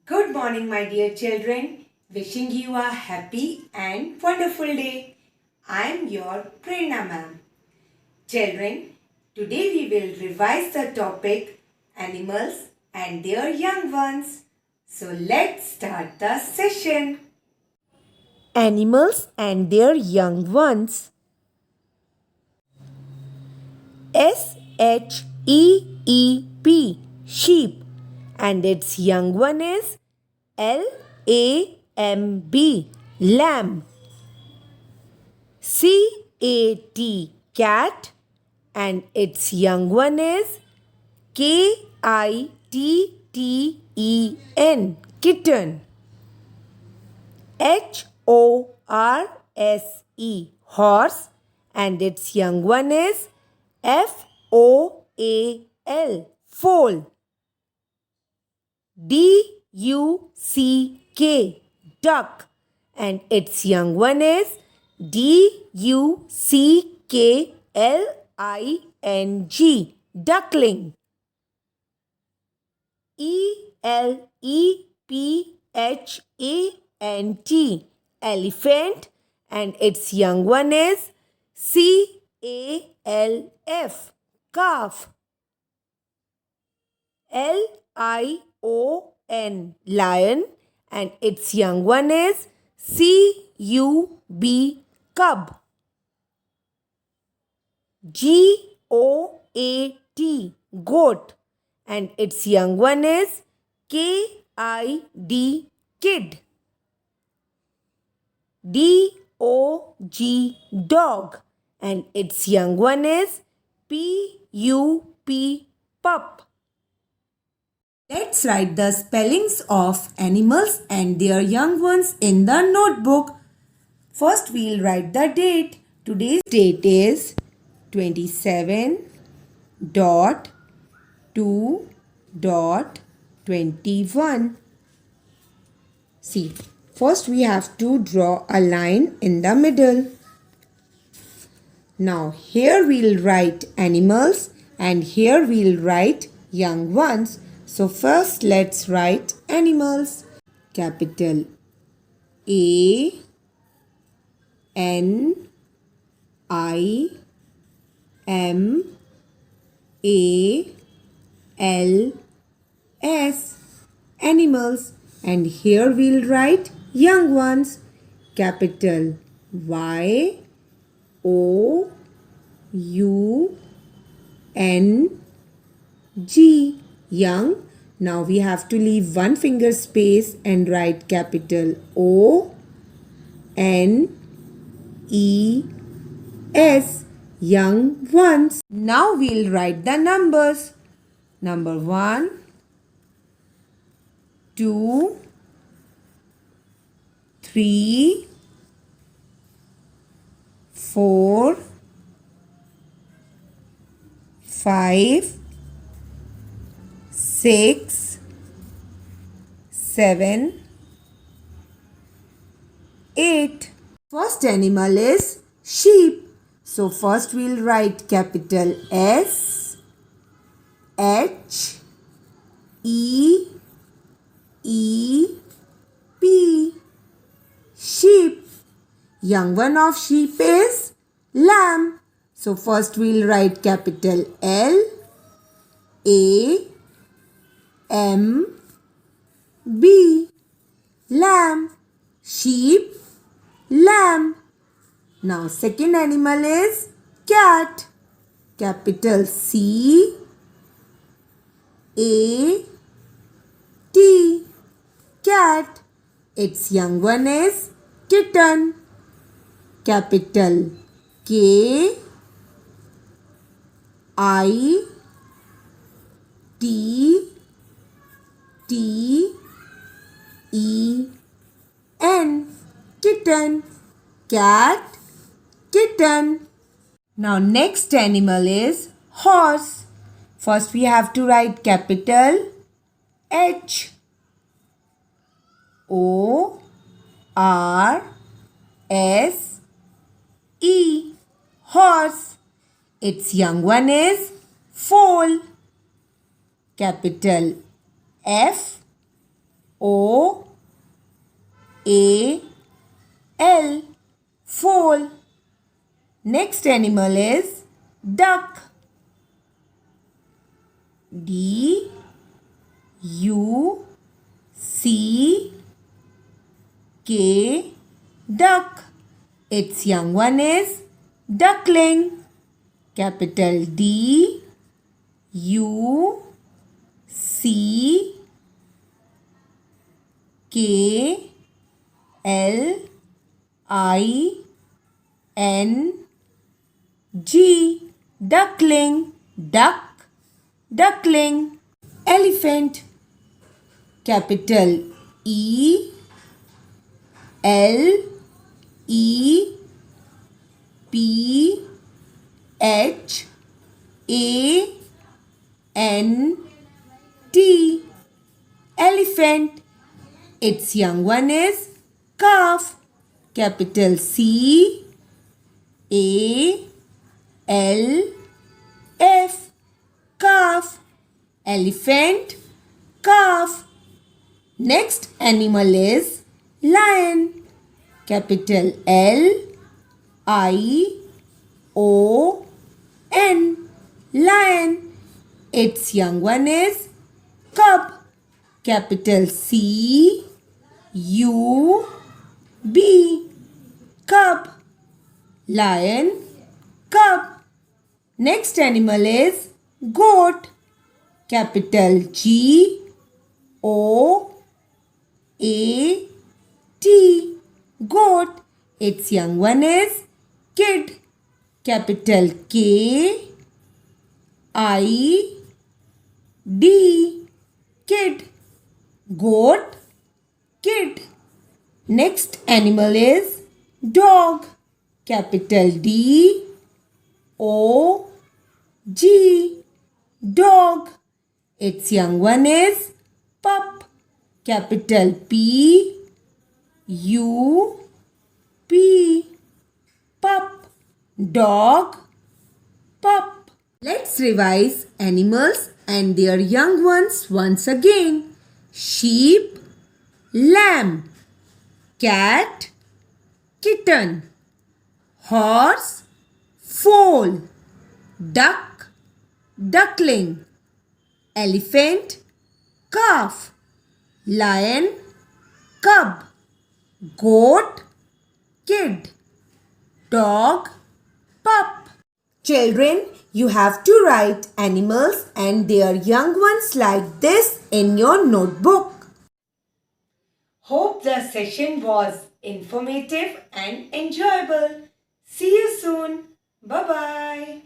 Good morning, my dear children. Wishing you a happy and wonderful day. I am your Prerna ma'am. Children, today we will revise the topic animals and their young ones. So let's start the session. Animals and their young ones. SHEEP, sheep, and its young one is LAMB, lamb. CAT, cat, and its young one is KITTEN, kitten. HORSE, horse, and its young one is FOAL, foal. DUCK, duck, and its young one is DUCKLING, duckling. ELEPHANT, elephant, and its young one is CALF, calf. LION, lion, and its young one is CUB, cub. GOAT, goat, and its young one is KID, kid. DOG, dog, and its young one is PUP, pup. Let's write the spellings of animals and their young ones in the notebook. First, we'll write the date. Today's date is 27.2.21. See, first we have to draw a line in the middle. Now, here we'll write animals and here we'll write young ones. So first let's write animals. Capital A N I M A L S, animals, and here we'll write young ones. Capital Y O U N G, young. Now we have to leave one finger space and write capital O N E S, young ones. Now we'll write the numbers. Number 1, 2, 3, 4, 5, 6, 7, 8. First animal is sheep. So first we'll write capital S H E E P, sheep. Young one of sheep is lamb. So first we'll write capital L A M B, lamb, sheep, lamb. Now second animal is cat. Capital C A T, cat. Its young one is kitten. Capital K I T T E N, kitten, cat, kitten. Now next animal is horse. First we have to write capital H O R S E, horse. Its young one is foal. Capital F O A L. Foal. Next animal is duck. D U C K. Duck. Its young one is duckling. Capital D U C K L I N G. Duckling. Duck. Duckling. Elephant. Capital E L E P H A N T. Elephant. Its young one is calf. Capital C A L F. Calf. Elephant. Calf. Next animal is lion. Capital L I O N. Lion. Its young one is cub. Capital C U B. Cub. Lion. Cub. Next animal is goat. Capital G O A T. Goat. Its young one is kid. Capital K I D. Kid. Goat. Kid. Next animal is dog. Capital D O G. Dog. Its young one is pup. Capital P U P. Pup. Dog. Pup. Let's revise animals and their young ones once again. Sheep, lamb. Cat, kitten. Horse, foal. Duck, duckling. Elephant, calf. Lion, cub. Goat, kid. Dog, pup. Children, you have to write animals and their young ones like this in your notebook. Hope the session was informative and enjoyable. See you soon. Bye-bye.